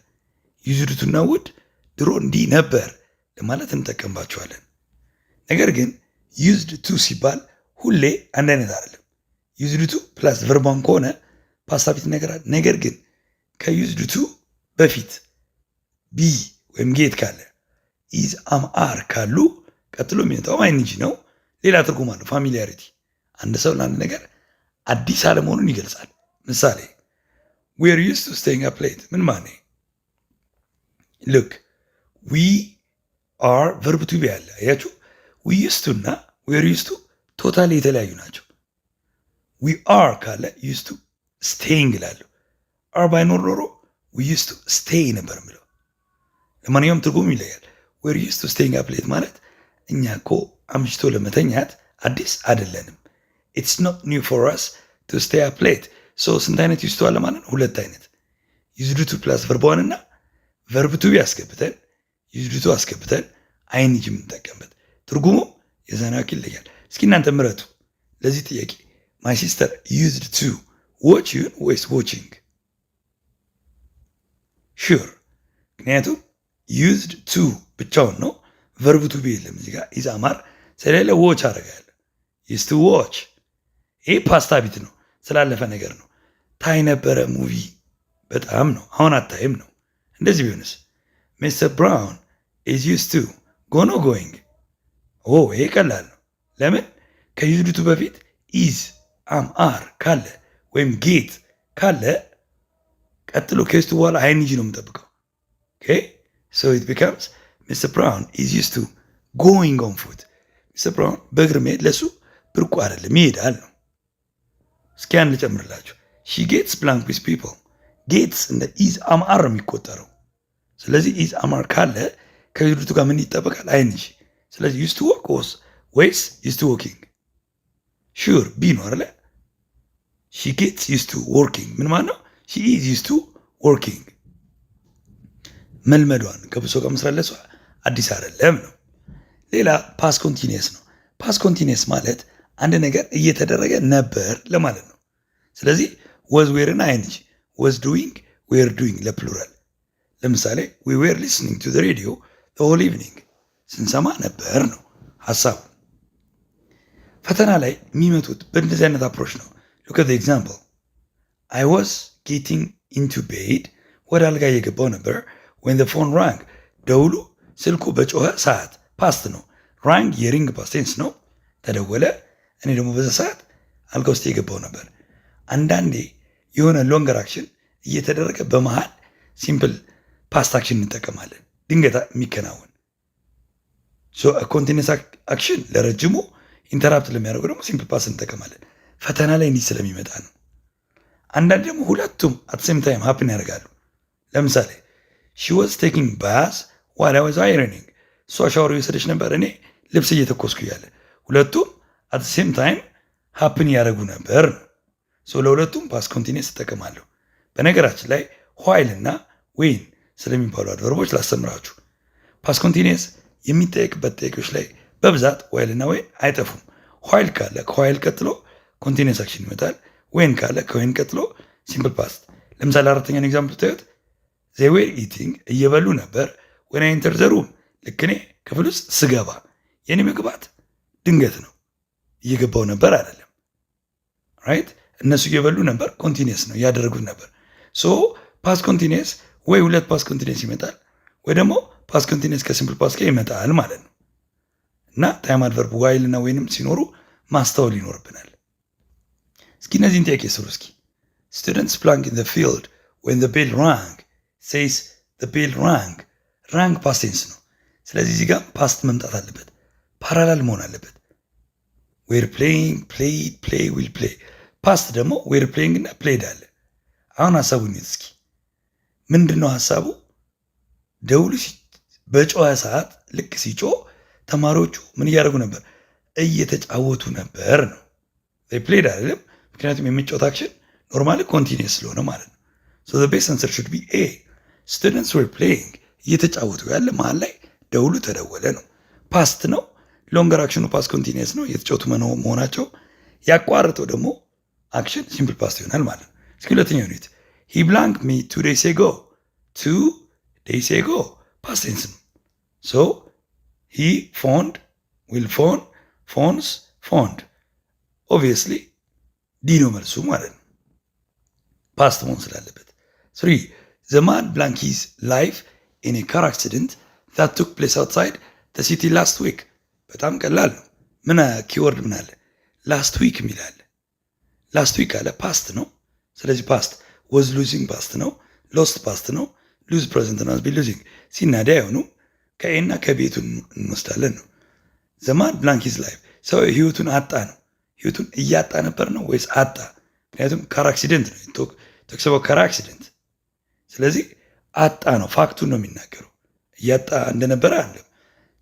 ዩዝድ ቱ እና ውድ ድሮ እንዲህ ነበር ለማለት እንጠቀምባቸዋለን። ነገር ግን ዩዝድ ቱ ሲባል ሁሌ አንድ አይነት አይደለም። ዩዝድ ቱ ፕላስ ቨርቧን ከሆነ ፓስት ፊት ይነገራል። ነገር ግን ከዩዝድ ቱ በፊት ቢ ወይም ጌት ካለ ኢዝ አም አር ካሉ ቀጥሎ የሚመጣው አይንጂ ነው። ሌላ ትርጉም አለው። ፋሚሊያሪቲ አንድ ሰው ለአንድ ነገር አዲስ አለመሆኑን ይገልጻል። ምሳሌ ዊ አር ዩዝድ ቱ ስቴይንግ አፕ ሌት ምን ማለት ሉክ ዊ አር ቨርብ ቱ ቢ ያለ አያችሁ። ዊ ዩዝድ ቱ እና ዊ አር ዩዝድ ቱ ቶታሊ የተለያዩ ናቸው። ዊ አር ካለ ዩዝድ ቱ ስቴይንግ እላለሁ። አር ባይኖር ኖሮ ዊ ዩዝድ ቱ ስቴይ ነበር የምለው። ለማንኛውም ትርጉም ይለያል። ዊ አር ዩዝድ ቱ ስቴይንግ አፕ ሌት ማለት እኛ እኮ አምሽቶ ለመተኛት አዲስ አይደለንም። ኢትስ ኖት ኒው ፎር አስ ቱ ስቴይ አፕ ሌት። ሶ ስንት አይነት ዩዝድ ቱ አለ ማለት ነው? ሁለት አይነት ዩዝድ ቱ ፕላስ ቨርቧን እና ቨርብ ቱ አስገብተን ዩዝድ ቱ አስገብተን አይንጂ የምንጠቀምበት ትርጉሙ የዛን ያክል ይለያል። እስኪ እናንተ ምረጡ ለዚህ ጥያቄ ማይ ሲስተር ዩዝድ ቱ ዎች ዩን ወይስ ዎቺንግ? ሹር ምክንያቱም ዩዝድ ቱ ብቻውን ነው። ቨርብ ቱ ቢ የለም እዚህ ጋር ኢዝ አማር ስለሌለ ዎች አደርጋለሁ። ዩዝ ቱ ዎች ይሄ ፓስታ ቢት ነው፣ ስላለፈ ነገር ነው። ታይ ነበረ ሙቪ በጣም ነው፣ አሁን አታይም ነው። እንደዚህ ቢሆንስ ሚስተር ብራውን ኢዝ ዩዝ ቱ ጎኖ ጎይንግ። ይሄ ቀላል ነው። ለምን ከዩዝድ ቱ በፊት ኢዝ አም አር ካለ ወይም ጌት ካለ ቀጥሎ ከዩዝድ ቱ በኋላ አይንጂ ነው የምጠብቀው። ሶ ኢት ቢካምስ ሚስተር ብራውን ኢዝ ዩዝ ቱ ጎይንግ ኦን ፉት። ሚስተር ብራውን በእግር መሄድ ለሱ ብርቁ አይደለም፣ ይሄዳል ነው። እስኪ ያን ልጨምርላችሁ። ሺ ጌትስ ብላንክ ዊዝ ፒፕል። ጌትስ እንደ ኢዝ አምአር ነው የሚቆጠረው። ስለዚህ ኢዝ አምአር ካለ ከድርቱ ጋር ምን ይጠበቃል? አይንሽ። ስለዚህ ዩዝ ቱ ወርክ ወይስ ዩዝ ቱ ወርኪንግ? ሹር ቢ ነው አይደለ? ሺ ጌትስ ዩዝ ቱ ወርኪንግ ምን ማለት ነው? ሺ ኢዝ ዩዝ ቱ ወርኪንግ። መልመዷን ከብሶ ጋር መስራት ለሷ አዲስ አይደለም ነው። ሌላ ፓስ ኮንቲኒየስ ነው። ፓስ ኮንቲኒየስ ማለት አንድ ነገር እየተደረገ ነበር ለማለት ነው። ስለዚህ ወዝ ዌርን አይንጂ ወዝ ዱዊንግ ዌር ዱዊንግ ለፕሉራል። ለምሳሌ ዊ ዌር ሊስኒንግ ቱ ሬዲዮ ሆል ኢቭኒንግ ስንሰማ ነበር ነው ሀሳቡ። ፈተና ላይ የሚመጡት በእንደዚህ አይነት አፕሮች ነው። ሉክ አት ኤግዛምፕል አይ ዋዝ ጌቲንግ ኢንቱ ቤድ ወደ አልጋ እየገባው ነበር when the phone rang ደውሉ ስልኩ በጮኸ ሰዓት ፓስት ነው። ራንግ የሪንግ ፓስት ቴንስ ነው። ተደወለ እኔ ደግሞ በዛ ሰዓት አልጋ ውስጥ የገባው ነበር። አንዳንዴ የሆነ ሎንገር አክሽን እየተደረገ በመሃል ሲምፕል ፓስት አክሽን እንጠቀማለን፣ ድንገት የሚከናወን ኮንቲኒስ አክሽን ለረጅሙ፣ ኢንተራፕት ለሚያደርገው ደግሞ ሲምፕል ፓስት እንጠቀማለን። ፈተና ላይ እንዲህ ስለሚመጣ ነው። አንዳንድ ደግሞ ሁለቱም አት ሴም ታይም ሀፕን ያደርጋሉ። ለምሳሌ ሺ ዋዝ ቴኪንግ ባዝ ዋይል አይ ዋዝ አይረኒንግ እሷ ሻወር የወሰደች ነበር እኔ ልብስ እየተኮስኩ እያለ፣ ሁለቱም አት ሴም ታይም ሀፕን ያደረጉ ነበር ነው። ለሁለቱም ፓስት ኮንቲኒየስ እጠቀማለሁ። በነገራችን ላይ ዋይል እና ዌን ስለሚባሉ አድቨርቦች ላስተምራችሁ። ፓስት ኮንቲኒየስ የሚጠየቅበት ጥያቄዎች ላይ በብዛት ዋይል እና ዌን አይጠፉም። ዋይል ካለ ከዋይል ቀጥሎ ኮንቲኒየስ አክሽን ይመጣል። ዌን ካለ ከዌን ቀጥሎ ሲምፕል ፓስት። ለምሳሌ አራተኛን ኤግዛምፕል ታዩት። they were eating እየበሉ ነበር when I entered the room ልክ እኔ ክፍል ውስጥ ስገባ። የኔ መግባት ድንገት ነው፣ እየገባው ነበር አይደለም። ራይት እነሱ እየበሉ ነበር፣ ኮንቲኒየስ ነው፣ እያደረጉት ነበር። ፓስት ኮንቲኒየስ ወይ ሁለት ፓስት ኮንቲኒየስ ይመጣል ወይ ደግሞ ፓስት ኮንቲኒየስ ከሲምፕል ፓስት ጋር ይመጣል ማለት ነው። እና ታይም አድቨርብ ዋይል እና ወይንም ሲኖሩ ማስተዋል ይኖርብናል። እስኪ እነዚህን ጥያቄ ስሩ እስኪ። students playing in the field when the bell rang says the bell rang ራንግ ፓስት ቴንስ ነው። ስለዚህ እዚህ ጋር ፓስት መምጣት አለበት፣ ፓራላል መሆን አለበት። ዌር ፕሌይንግ ፕሌይድ ፕሌይ ዊል ፕሌይ። ፓስት ደግሞ ዌር ፕሌይንግ እና ፕሌይድ አለ። አሁን ሀሳቡ ኒት እስኪ ምንድን ነው ሀሳቡ? ደውሉ በጮኸ ሰዓት ልክ ሲጮህ ተማሪዎቹ ምን እያደረጉ ነበር? እየተጫወቱ ነበር ነው። ፕሌይድ አይደለም፣ ምክንያቱም የሚጫወት አክሽን ኖርማሊ ኮንቲኒየስ ስለሆነ ማለት ነው። the best answer should be A. students were playing እየተጫወቱ ያለ መሀል ላይ ደውሉ ተደወለ ነው። ፓስት ነው። ሎንገር አክሽኑ ፓስት ኮንቲኒየስ ነው። የተጫወቱ መሆናቸው ያቋርጠው ደግሞ አክሽን ሲምፕል ፓስት ይሆናል ማለት ነው። እስኪ ሁለተኛው ዩኒት he blanked me 2 days ago 2 days ago ፓስት ቴንስ ነው። he phoned will phone phones phoned obviously ዲ ነው መልሱ ማለት ነው፣ ፓስት መሆን ስላለበት። 3 the man blanked his life in a car accident that took place outside the city last week። በጣም ቀላል ነው። ምን ኪወርድ ምን አለ? ላስት ዊክ የሚል አለ። ላስት ዊክ አለ ፓስት ነው። ስለዚህ ፓስት was losing ፓስት ነው፣ ሎስት ፓስት ነው፣ ሉዝ ፕሬዘንት ነው፣ be losing ሲናዳ አይሆኑም። ከኤና ከቤቱ እንወስዳለን ነው። the man blanked his life ሰው ህይወቱን አጣ ነው። ህይወቱን እያጣ ነበር ነው ወይስ አጣ? ምክንያቱም ካር አክሲደንት ነው ተክሰበው ካር አክሲደንት። ስለዚህ አጣ ነው፣ ፋክቱን ነው የሚናገረው። እያጣ እንደነበረ አይደለም።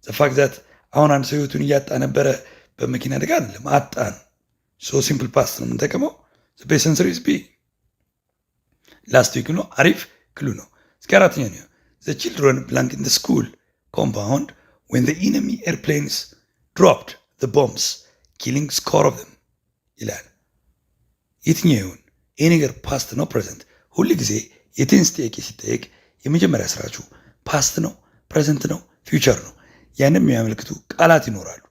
ፋክት ዛት አሁን አንድ ሰው ህይወቱን እያጣ ነበረ በመኪና አደጋ አይደለም፣ አጣ ነው። ሲምፕል ፓስት ነው የምንጠቀመው። ቤስት አንሰር ኢዝ ቢ። ላስት ዊክ ነው፣ አሪፍ ክሉ ነው። እስኪ አራተኛ ነው the children blanked in the school compound when the enemy airplanes dropped the bombs killing score of them ይላል። የትኛው ይሁን ይህ ነገር ፓስት ነው ፕሬዘንት? ሁል ጊዜ የቴንስ ጥያቄ ሲጠየቅ የመጀመሪያ ስራችሁ ፓስት ነው ፕሬዘንት ነው ፊውቸር ነው። ያንም የሚያመልክቱ ቃላት ይኖራሉ።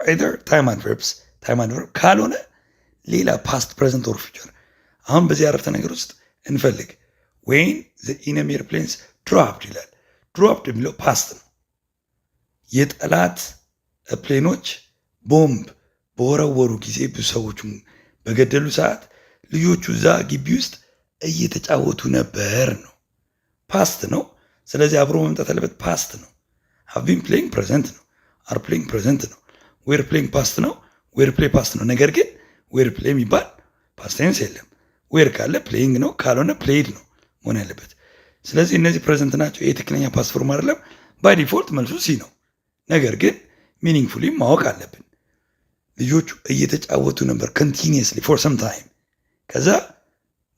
either ታይም አድቨርብስ ታይም አድቨርብ ካልሆነ ሌላ ፓስት ፕሬዘንት ኦር ፊውቸር። አሁን በዚህ አረፍተ ነገር ውስጥ እንፈልግ። when the enemy airplanes dropped ይላል። dropped የሚለው ፓስት ነው። የጠላት ፕሌኖች ቦምብ በወረወሩ ጊዜ ብዙ ሰዎችን በገደሉ ሰዓት ልጆቹ እዛ ግቢ ውስጥ እየተጫወቱ ነበር ነው። ፓስት ነው። ስለዚህ አብሮ መምጣት ያለበት ፓስት ነው። have been playing ፕሬዘንት ነው። are playing ፕሬዘንት ነው። were playing ፓስት ነው። were play ፓስት ነው። ነገር ግን ዌር ፕሌይ የሚባል ፓስት ቴንስ የለም። ዌር ካለ ፕሌይንግ ነው፣ ካልሆነ ፕሌይድ ነው መሆን ያለበት። ስለዚህ እነዚህ ፕሬዘንት ናቸው። ይህ ትክክለኛ ፓስት ፎርም አይደለም። ባይ ዲፎልት መልሱ ሲ ነው። ነገር ግን ሚኒንግፉሊ ማወቅ አለብን። ልጆቹ እየተጫወቱ ነበር ኮንቲኒየስሊ ፎር ሰም ታይም። ከዛ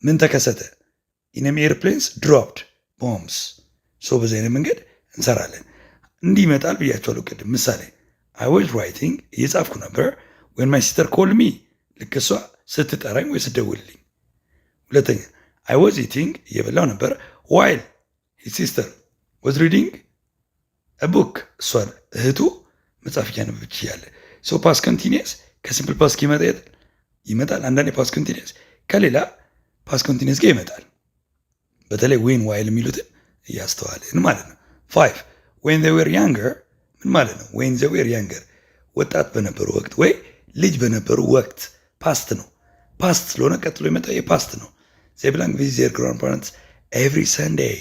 ምን ተከሰተ? ኢነሚ ኤርፕሌንስ ድሮፕድ ቦምብስ። ሶ በዚህ አይነት መንገድ እንሰራለን። እንዲህ ይመጣል ብያቸዋለሁ ቅድም። ምሳሌ አይ ዋዝ ራይቲንግ እየጻፍኩ ነበር ወን ማይ ሲስተር ኮል ሚ ልክ እሷ ስትጠራኝ ወይ ስትደውልልኝ። ሁለተኛ አይ ዋዝ ኢቲንግ እየበላው ነበር ዋይል ሂዝ ሲስተር ዋዝ ሪዲንግ ቡክ እሷ እህቱ መጽሐፍ እያነበበች እያለ። ሶ ፓስት ኮንቲኒየስ ከሲምፕል ፓስት ይመጣል። አንዳንድ የፓስት ኮንቲኒየስ ከሌላ ፓስት ኮንቲኒየስ ጋር ይመጣል። በተለይ ዌን ዋይል የሚሉትን እያስተዋልን ማለት ነው። 5 ዌን ዘይ ዌር ያንገር ምን ማለት ነው? ዌን ዘይ ዌር ያንገር ወጣት በነበሩ ወቅት ወይ ልጅ በነበሩ ወቅት ፓስት ነው። ፓስት ስለሆነ ቀጥሎ የመጣው የፓስት ነው። ዘይ ብላንክ ቪዚት ዜር ግራንድፓረንትስ ኤቭሪ ሰንዴይ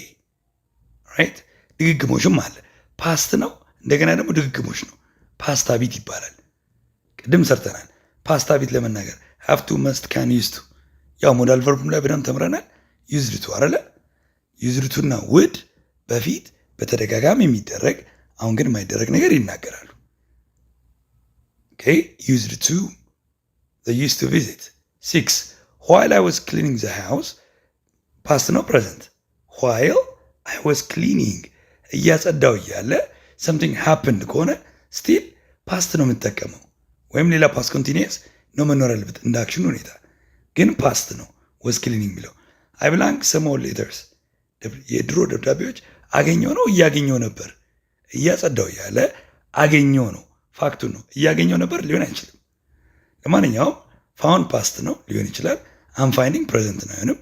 ራይት። ድግግሞሽም አለ። ፓስት ነው እንደገና ደግሞ ድግግሞሽ ነው። ፓስት ሀቢት ይባላል። ቅድም ሰርተናል። ፓስት ሀቢት ለመናገር ሀፍቱ መስት ካን ዩዝቱ ያው ሞዳል ቨርብም ላይ በደንብ ተምረናል። ዩዝድቱ አለ ዩዝድቱና ውድ በፊት በተደጋጋሚ የሚደረግ አሁን ግን የማይደረግ ነገር ይናገራሉ። ኦኬ ዩዝድ ቱ they used to visit 6 while I was cleaning the house past ነው present while I was cleaning እያጸዳው እያለ something happened ከሆነ still past ነው የምጠቀመው ወይም ሌላ past continuous ነው መኖር ያለበት እንደ አክሽን ሁኔታ ግን past ነው was cleaning የሚለው I belong some old letters የድሮ ደብዳቤዎች አገኘው ነው እያገኘው ነበር እያጸዳው እያለ አገኘው ነው ፋክቱ ነው እያገኘው ነበር ሊሆን አይችልም። ለማንኛውም ፋውንድ ፓስት ነው ሊሆን ይችላል። አም ፋይንዲንግ ፕሬዘንት ነው አይሆንም።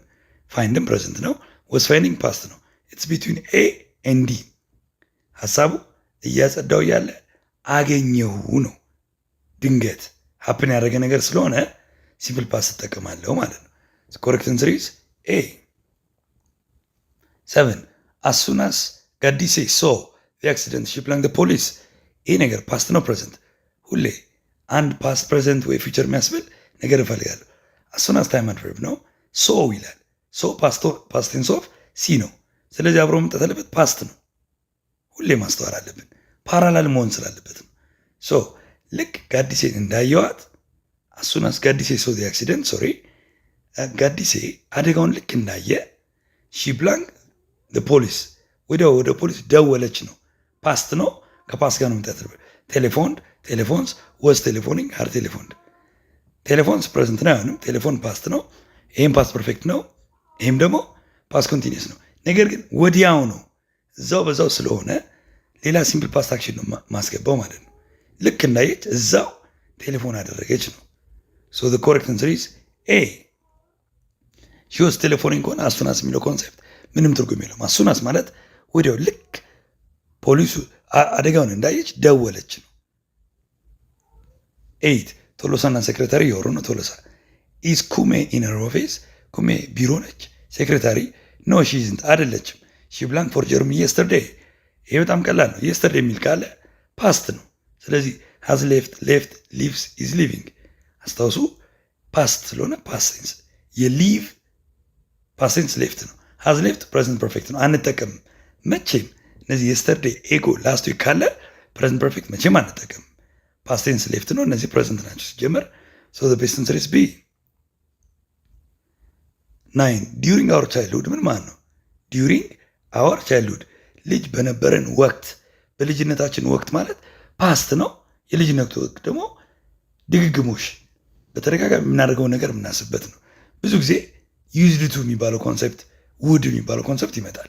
ፋይንድም ፕሬዘንት ነው። ወስ ፋይንዲንግ ፓስት ነው። ኢትስ ቢትዊን ኤ ኤንድ ዲ። ሀሳቡ እያጸዳው እያለ አገኘሁ ነው። ድንገት ሀፕን ያደረገ ነገር ስለሆነ ሲምፕል ፓስት እጠቀማለሁ ማለት ነው። ኮሬክት አንሰር ኢዝ ኤ። 7 as soon as ጋዲሴ saw the accident she blamed the police። ይህ ነገር ፓስት ነው ፕሬዘንት? ሁሌ አንድ ፓስት ፕሬዘንት ወይ ፊውቸር የሚያስብል ነገር እፈልጋለሁ። as soon as ታይም አድቨርብ ነው። ሶ ይላል። ሶ ፓስት ቴንስ ኦፍ ሲ ነው። ስለዚህ አብሮ መምጣት ያለበት ፓስት ነው። ሁሌ ማስተዋል አለብን። ፓራላል መሆን ስላለበት ነው። ሶ ልክ ጋዲሴን እንዳየዋት as soon as ጋዲሴ saw the accident ጋዲሴ አደጋውን ልክ እንዳየ she blanked the police ወዲያው ወደ ፖሊስ ደወለች ነው። ፓስት ነው። ከፓስት ጋር ነው መምጣት ያለበት። ቴሌፎን ቴሌፎንስ ወስ ቴሌፎኒንግ ሀር ቴሌፎንድ ቴሌፎንስ ፕሬዘንት ነው አይሆንም። ቴሌፎን ፓስት ነው። ይህም ፓስት ፐርፌክት ነው። ይህም ደግሞ ፓስት ኮንቲኒየስ ነው። ነገር ግን ወዲያው ነው እዛው በዛው ስለሆነ ሌላ ሲምፕል ፓስት አክሽን ነው ማስገባው ማለት ነው። ልክ እንዳየች እዛው ቴሌፎን አደረገች ነው። ሶ ዘ ኮሬክት አንሰር ኢዝ ኤ። ሺ ወስ ቴሌፎኒንግ ከሆነ አሱናስ የሚለው ኮንሴፕት ምንም ትርጉም የለውም። አሱናስ ማለት ወዲያው ልክ ፖሊሱ አደጋውን እንዳየች ደወለች ነው። 8 ቶሎሳና ሴክሬታሪ የወሩ ነው። ቶሎሳ ኢዝ ኩሜ ኢን ሄር ኦፊስ። ኩሜ ቢሮ ነች። ሴክሬታሪ ኖ ሺ ኢዝንት አይደለችም። ሺ ብላንክ ፎር ጀርመኒ የስተርዴይ። ይሄ በጣም ቀላል ነው። የስተርዴይ የሚል ካለ ፓስት ነው። ስለዚህ ሃዝ ሌፍት ሌፍት ሊቭስ ኢዝ ሊቪንግ። አስታውሱ ፓስት ስለሆነ ፓስት ቴንስ የሊቭ ፓስት ቴንስ ሌፍት ነው። ሃዝ ሌፍት ፕሬዘንት ፐርፌክት ነው። አንጠቀምም መቼም እነዚህ የስተርዴይ ኤጎ ላስት ዊክ ካለ ፕሬዘንት ፐርፌክት መቼም አንጠቀምም። ፓስት ቴንስ ሌፍት ነው። እነዚህ ፕሬዘንት ናቸው ሲጀመር። ሶ ዘ ቤስት አንሰር ኢዝ ቢ። 9 ዲዩሪንግ አወር ቻይልድሁድ ምን ማለት ነው? ዲዩሪንግ አወር ቻይልድሁድ ልጅ በነበረን ወቅት፣ በልጅነታችን ወቅት ማለት ፓስት ነው። የልጅነት ወቅት ደግሞ ድግግሞሽ በተደጋጋሚ የምናደርገውን ነገር የምናስብበት ነው። ብዙ ጊዜ ዩዝድ ቱ የሚባለው ኮንሰፕት ውድ የሚባለው ኮንሰፕት ይመጣል።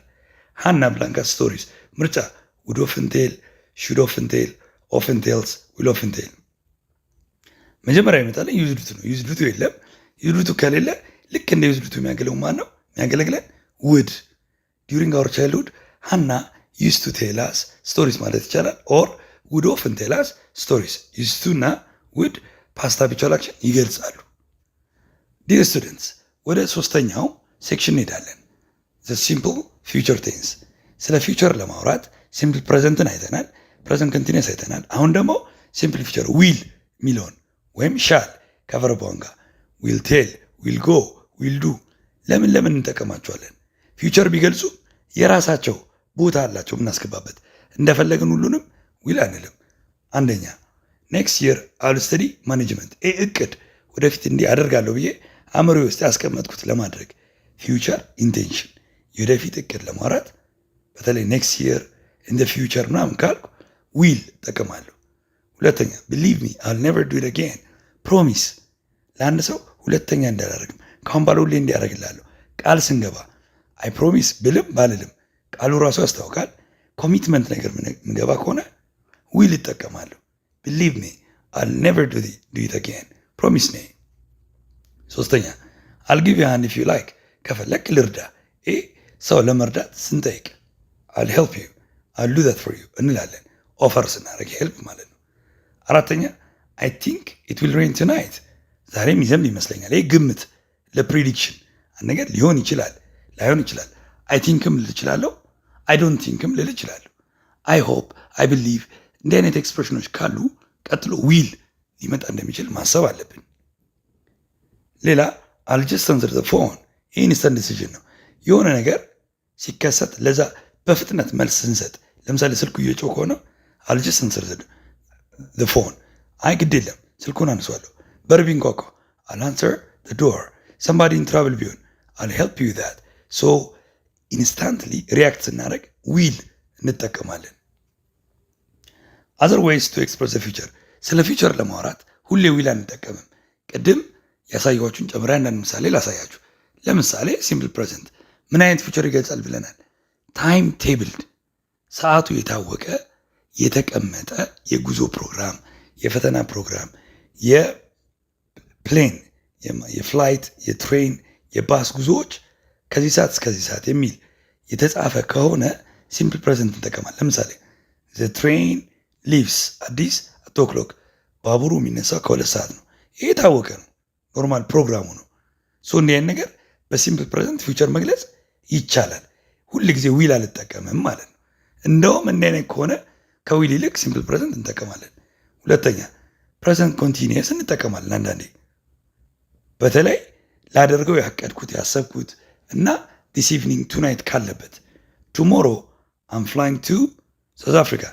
ሃና ብላንካ ስቶሪስ ምርጫ ውድ ኦፍን ቴል፣ ሹድ ኦፍን ቴል፣ ኦፍን ቴልስ፣ ዊል ኦፍን ቴል። መጀመሪያ ይመጣለን ዩዝድ ቱ ነው። ዩዝድ ቱ የለም። ዩዝድ ቱ ከሌለ ልክ እንደ ዩዝድ ቱ የሚያገለው ማን ነው የሚያገለግለን? ውድ። ዲዩሪንግ አወር ቻይልድሁድ ሃና ዩዝ ቱ ቴል አስ ስቶሪስ ማለት ይቻላል። ኦር ውድ ኦፍን ቴል አስ ስቶሪስ። ዩዝ ቱ እና ውድ ፓስት ሃቢቹዋል አክሽን ይገልጻሉ። ዲር ስቱደንትስ ወደ ሶስተኛው ሴክሽን እንሄዳለን። ዘ ሲምፕል ፊውቸር ቴንስ። ስለ ፊውቸር ለማውራት ሲምፕል ፕሬዘንትን አይተናል። ፕሬዘንት ኮንቲኒየስ አይተናል። አሁን ደግሞ ሲምፕል ፊውቸር ዊል የሚለውን ወይም ሻል ከቨርብ ጋር ዊል ቴል፣ ዊል ጎ፣ ዊል ዱ ለምን እንጠቀማቸዋለን? ፊውቸር ቢገልጹ የራሳቸው ቦታ አላቸው የምናስገባበት። እንደፈለግን ሁሉንም ዊል አንልም። አንደኛ ኔክስት የር አል ስተዲ ማኔጅመንት፣ እቅድ ወደፊት እንዲህ አደርጋለሁ ብዬ አእምሮ ውስጥ ያስቀመጥኩት ለማድረግ ፊውቸር ኢንቴንሽን የወደፊት እቅድ ለማውራት በተለይ ኔክስት የር ኢን ፊውቸር ምናምን ካልኩ ዊል እጠቀማለሁ። ሁለተኛ ቢሊቭ ሚ አል ኔቨር ዱ ኢት አጌን፣ ፕሮሚስ ለአንድ ሰው ሁለተኛ እንዳላደርግም ካሁን ባለ ሁሌ እንዲያደርግላለሁ ቃል ስንገባ አይ ፕሮሚስ ብልም ባልልም ቃሉ ራሱ ያስታውቃል። ኮሚትመንት ነገር ምንገባ ከሆነ ዊል ይጠቀማለሁ። ቢሊቭ ሚ አል ኔቨር ዱ ኢት አጌን፣ ፕሮሚስ ኔ። ሶስተኛ አልጊቭ ዩ ሃንድ ኢፍ ዩ ላይክ፣ ከፈለክ ልርዳ። ሰው ለመርዳት ስንጠይቅ አል ሄልፕ ዩ አል ዱ ዛት ፎር ዩ እንላለን። ኦፈር ስናደርግ ሄልፕ ማለት ነው። አራተኛ አይ ቲንክ ኢት ዊል ሬን ቱናይት፣ ዛሬም ይዘንብ ይመስለኛል። ይህ ግምት ለፕሪዲክሽን አንድ ነገር ሊሆን ይችላል ላይሆን ይችላል። አይ ቲንክም ልል እችላለሁ፣ አይ ዶንት ቲንክም ልል እችላለሁ። አይ ሆፕ፣ አይ ብሊቭ እንዲህ አይነት ኤክስፕሬሽኖች ካሉ ቀጥሎ ዊል ሊመጣ እንደሚችል ማሰብ አለብን። ሌላ አል ጀስት አንሰር ዘ ፎን፣ ይህ ኢንስተንት ዲሲዥን ነው። የሆነ ነገር ሲከሰት ለዛ በፍጥነት መልስ ስንሰጥ፣ ለምሳሌ ስልኩ እየጮህ ከሆነ አል ጀስት አንሰር ዘ ፎን፣ አይ ግድ የለም ስልኩን አንሷለሁ። በር ቢንኳኳ አል አንሰር ዘ ዶር፣ ሰምባዲ ኢን ትራብል ቢሆን አል ሄልፕ ዩ ዛት። ሶ ኢንስታንትሊ ሪያክት ስናደርግ ዊል እንጠቀማለን። አዘር ዌይስ ቱ ኤክስፕረስ ፊውቸር፣ ስለ ፊውቸር ለማውራት ሁሌ ዊል አንጠቀምም። ቅድም ያሳየኋችሁን ጨምሬ አንዳንድ ምሳሌ ላሳያችሁ። ለምሳሌ ሲምፕል ፕሬዘንት ምን አይነት ፊውቸር ይገልጻል ብለናል? ታይም ቴብልድ፣ ሰዓቱ የታወቀ የተቀመጠ የጉዞ ፕሮግራም፣ የፈተና ፕሮግራም፣ የፕሌን የፍላይት የትሬን የባስ ጉዞዎች ከዚህ ሰዓት እስከዚህ ሰዓት የሚል የተጻፈ ከሆነ ሲምፕል ፕሬዘንት እንጠቀማል። ለምሳሌ ዘ ትሬን ሊቭስ አዲስ አት ኦክሎክ፣ ባቡሩ የሚነሳው ከ2 ሰዓት ነው። ይህ የታወቀ ነው፣ ኖርማል ፕሮግራሙ ነው። ሶ እንዲህ አይነት ነገር በሲምፕል ፕሬዘንት ፊውቸር መግለጽ ይቻላል። ሁል ጊዜ ዊል አልጠቀምም ማለት ነው። እንደውም እንዲህ አይነት ከሆነ ከዊል ይልቅ ሲምፕል ፕሬዘንት እንጠቀማለን። ሁለተኛ ፕሬዘንት ኮንቲኒየስ እንጠቀማለን አንዳንዴ፣ በተለይ ላደርገው ያቀድኩት ያሰብኩት እና ዲስ ኢቭኒንግ ቱናይት ካለበት ቱሞሮ አም ፍላይንግ ቱ ሳውዝ አፍሪካ፣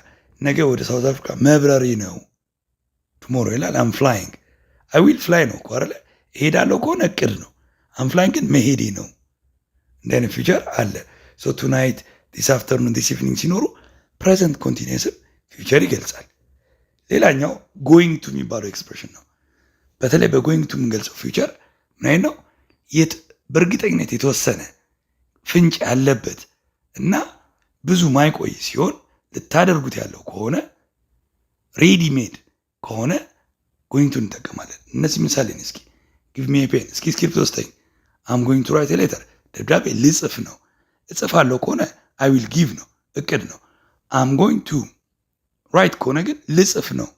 ነገ ወደ ሳውዝ አፍሪካ መብረሪ ነው። ቱሞሮ ይላል። አም ፍላይንግ አይ ዊል ፍላይ ነው እኮ አይደለ? እሄዳለሁ ከሆነ እቅድ ነው። አም ፍላይንግ ግን መሄዴ ነው። እንደ አይነት ፊውቸር አለ። ሶ ቱናይት፣ ዲስ አፍተርኑን፣ ዲስ ኢቭኒንግ ሲኖሩ ፕሬዘንት ኮንቲኒየስም ፊውቸር ይገልጻል። ሌላኛው ጎይንግ ቱ የሚባለው ኤክስፕሬሽን ነው። በተለይ በጎይንግ ቱ የምንገልጸው ፊውቸር ምን አይነት ነው? በእርግጠኝነት የተወሰነ ፍንጭ ያለበት እና ብዙ ማይቆይ ሲሆን ልታደርጉት ያለው ከሆነ ሬዲ ሜድ ከሆነ ጎይንግ ቱ እንጠቀማለን። እነዚህ ምሳሌ ነው። እስኪ ጊቭ ሚ ፔን፣ እስኪ ስክሪፕት ወስጠኝ። አም ጎይንግ ቱ ራይት ሌተር፣ ደብዳቤ ልጽፍ ነው። እጽፋለሁ ከሆነ አይ ዊል ጊቭ ነው፣ እቅድ ነው። አም ጎይንግ ቱ ራይት ከሆነ ግን ልጽፍ ነው፣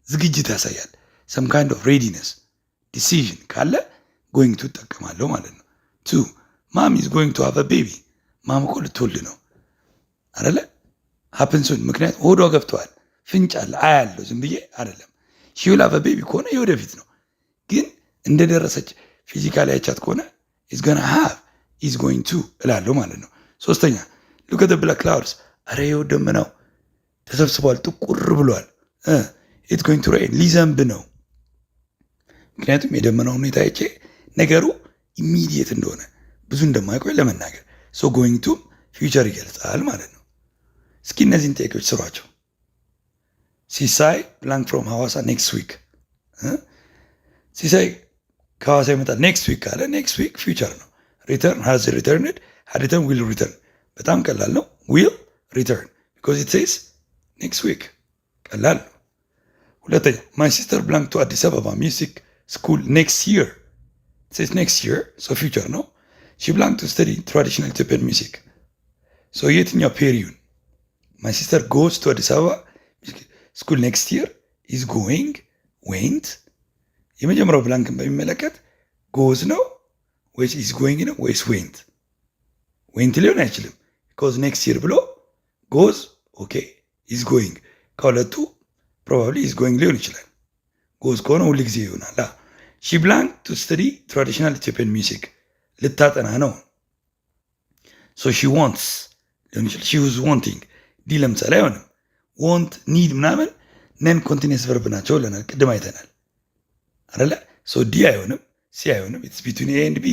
ዝግጅት ያሳያል። ሰም ካይንድ ኦፍ ሬዲነስ ዲሲዥን ካለ ጎይንግ ቱ እጠቀማለሁ ማለት ነው። ቱ ማም ኢዝ ጎይንግ ቱ ሃቭ አ ቤቢ፣ ማም እኮ ልትወልድ ነው አይደለ? ሀፕንሱን፣ ምክንያቱም ሆዷ ገብተዋል፣ ፍንጭ አለ፣ አያለው፣ ዝም ብዬ አይደለም። ሺ ዊል ሃቭ አ ቤቢ ከሆነ የወደፊት ነው፣ ግን እንደደረሰች ፊዚካሊ አይቻት ከሆነ ኢዝ ጎና ሃቭ ኢዝ ጎይንግ ቱ እላለሁ ማለት ነው። ሶስተኛ ሉክ አት ዘ ብላክ ክላውድስ፣ አረ ይኸው ደመናው ተሰብስቧል፣ ጥቁር ብሏል። ኢትስ ጎይንግ ቱ ሬን፣ ሊዘንብ ነው። ምክንያቱም የደመናው ሁኔታ አይቼ ነገሩ ኢሚዲየት እንደሆነ ብዙ እንደማይቆይ ለመናገር ሶ ጎይንግ ቱ ፊውቸር ይገልጻል ማለት ነው። እስኪ እነዚህን ጥያቄዎች ስሯቸው። ሲሳይ ብላንክ ፍሮም ሐዋሳ ኔክስት ዊክ። ሲሳይ ከሐዋሳ ይመጣል ኔክስት ዊክ ካለ ኔክስት ዊክ ፊውቸር ነው። ሪተርን ሃዝ ሪተርንድ፣ ሃድ ሪተርን፣ ዊል ሪተርን። በጣም ቀላል ነው። ዊል ሪተርን ቢኮዝ ኢት ሴይስ ኔክስት ዊክ፣ ቀላል ነው። ሁለተኛ ማይ ሲስተር ብላንክ ቱ አዲስ አበባ ሚውዚክ ስኩል ኔክስት ይር፣ ሴስ ኔክስት ይር ሶ ፊውቸር ነው። ሺ ብላንክ ቱ ስተዲ ትራዲሽናል ኢትዮጵያን ሚውዚክ ሶ የትኛው ፔሪዩን? ማይ ሲስተር ጎስ ቱ አዲስ አበባ ስኩል ኔክስት ይር ኢዝ ጎይንግ፣ ዌንት። የመጀመሪያው ብላንክን በሚመለከት ጎዝ ነው ወይስ ኢዝ ጎይንግ ነው ወይስ ዌንት? ዌንት ሊሆን አይችልም ቢኮዝ ኔክስት ይር ብሎ ጎዝ ኦኬ፣ ኢዝ ጎይንግ ከሁለቱ ፕሮባብሊ ኢዝ ጎይንግ ሊሆን ይችላል። ጎዝ ከሆነ ሁል ጊዜ ይሆናል። ሺ ብላንክ ቱ ስተዲ ትራዲሽናል ኢትዮጵያን ሚውዚክ ልታጠና ነው። ሶ ሺ ዋንትስ ሊሆን ይችላል። ሺ ዋዝ ዋንቲንግ ዲ ለምሳሌ አይሆንም። ዋንት ኒድ ምናምን ነን ኮንቲኒየስ ቨርብ ናቸው ብለናል፣ ቅድም አይተናል አይደለ? ሶ ዲ አይሆንም፣ ሲ አይሆንም። ኢትስ ቢትዊን ኤ ኤንድ ቢ።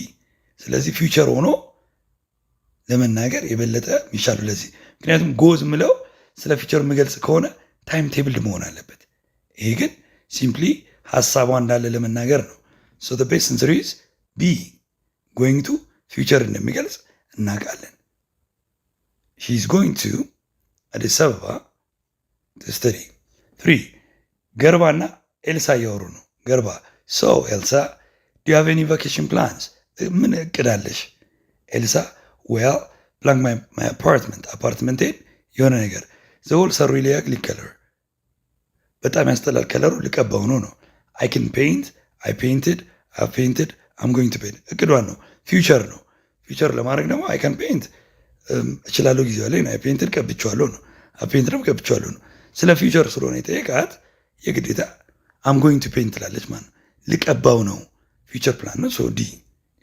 ስለዚህ ፊውቸር ሆኖ ለመናገር የበለጠ የሚሻሉ ለዚህ። ምክንያቱም ጎዝ ምለው ስለ ፊውቸር የምገልጽ ከሆነ ታይም ቴብል መሆን አለበት። ይሄ ግን ሲምፕሊ ሀሳቧ እንዳለ ለመናገር ነው። ሶ ዘ ቤስት አንሰር ኢዝ ቢ ጎይንግ ቱ ፊውቸር እንደሚገልጽ እናውቃለን። ሺ ኢዝ ጎይንግ ቱ አዲስ አበባ ቱ ስተዲ። 3 ገርባና ኤልሳ እያወሩ ነው። ገርባ ሶ ኤልሳ ዱ ዩ ሃቭ ኤኒ ቫኬሽን ፕላንስ? ምን እቅድ አለሽ? ኤልሳ ዌል ፕላንክ ማይ አፓርትመንቴን የሆነ ነገር ዘውል ሰሩ ሊያግ ሊከለር በጣም ያስጠላል ከለሩ ልቀባው ነው። አይ ካን ፔይንት አይ ፔይንትድ አይ ፔይንትድ አም ጎይንግ ቱ ፔይንት እቅዷን ነው። ፊውቸር ነው። ፊውቸር ለማድረግ ደግሞ አይ ካን ፔይንት እችላለሁ ጊዜዋ ላይ አይ ፔይንትድ ቀብቼዋለሁ ነው። አይ ፔይንትድም ቀብቼዋለሁ ነው። ስለ ፊውቸር ስለሆነ የጠየቃት የግዴታ አም ጎይንግ ቱ ፔይንት ትላለች ማለት ነው። ልቀባው ነው ፊውቸር ፕላን ነው። ሶ ዲ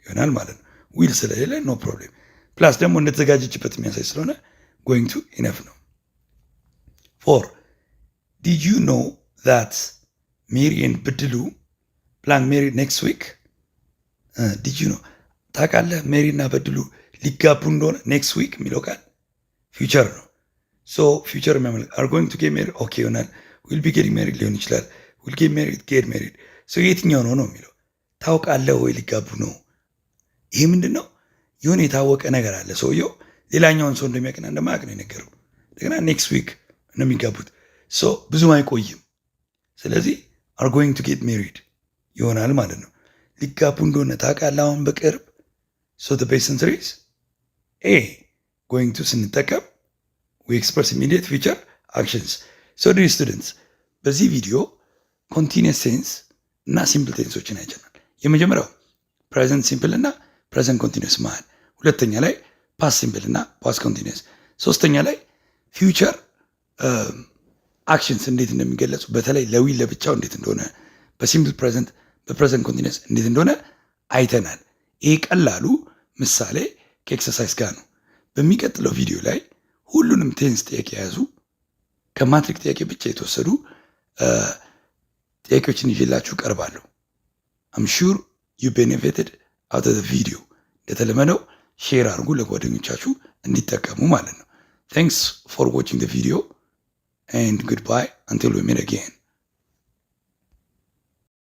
ይሆናል ማለት ነው። ዊል ስለሌለ ኖ ፕሮብሌም። ፕላስ ደግሞ እንደተዘጋጀችበት የሚያሳይ ስለሆነ ጎይንግ ቱ ኢነፍ ነው። 4 ዲድ ዩ ኖ ዛት ሜሪ ኤንድ በድሉ ፕላን ሜሪ ኔክስት ዊክ? ዲድ ዩ ኖ ታውቃለህ ሜሪ እና በድሉ ሊጋቡ እንደሆነ ኔክስት ዊክ የሚለው ቃል ፊውቸር ነው። ሶ ፊውቸር የሚያመለክ አር ጎይንግ ቱ ጌት ሜሪድ ኦኬ ይሆናል። ዊል ቢ ጌቲንግ ሜሪድ ሊሆን ይችላል። ዊል ጌት ሜሪድ ጌት ሜሪድ። ሶ የትኛው ነው ነው የሚለው ታውቃለህ ወይ ሊጋቡ ነው። ይሄ ምንድን ነው? የሆነ የታወቀ ነገር አለ። ሰውየው ሌላኛውን ሰው እንደሚያውቅና እንደማያውቅ ነው የነገረው። እንደገና ኔክስት ዊክ ነው የሚጋቡት። ሶ ብዙም አይቆይም። ስለዚህ አር ጎይንግ ቱ ጌት ሜሪድ ይሆናል ማለት ነው። ሊጋቡ እንደሆነ ታውቃለህ አሁን በቅርብ። ሶ ዘ ቤስት አንሰር ኢዝ ኤ ጎይንግ ቱ ስንጠቀም ዊ ኤክስፕረስ ኢሚዲየት ፊውቸር አክሽንስ። ሶ ዲር ስቱደንትስ በዚህ ቪዲዮ ኮንቲኒየስ ቴንስ እና ሲምፕል ቴንሶችን አይተናል። የመጀመሪያው ፕሬዘንት ሲምፕል እና ፕሬዘንት ኮንቲኒየስ መሃል፣ ሁለተኛ ላይ ፓስት ሲምፕል እና ፓስት ኮንቲኒየስ፣ ሶስተኛ ላይ ፊውቸር አክሽንስ እንዴት እንደሚገለጹ በተለይ ለዊል ለብቻው እንዴት እንደሆነ፣ በሲምፕል ፕሬዘንት በፕሬዘንት ኮንቲኒየስ እንዴት እንደሆነ አይተናል። ይሄ ቀላሉ ምሳሌ ከኤክሰርሳይዝ ጋር ነው። በሚቀጥለው ቪዲዮ ላይ ሁሉንም ቴንስ ጥያቄ የያዙ ከማትሪክ ጥያቄ ብቻ የተወሰዱ ጥያቄዎችን ይዤላችሁ ቀርባለሁ። አም ሹር ዩ ቤኔፊትድ አውት ኦፍ ዘ ቪዲዮ። እንደተለመደው ሼር አድርጉ ለጓደኞቻችሁ እንዲጠቀሙ ማለት ነው። Thanks for watching the video and goodbye until we meet again.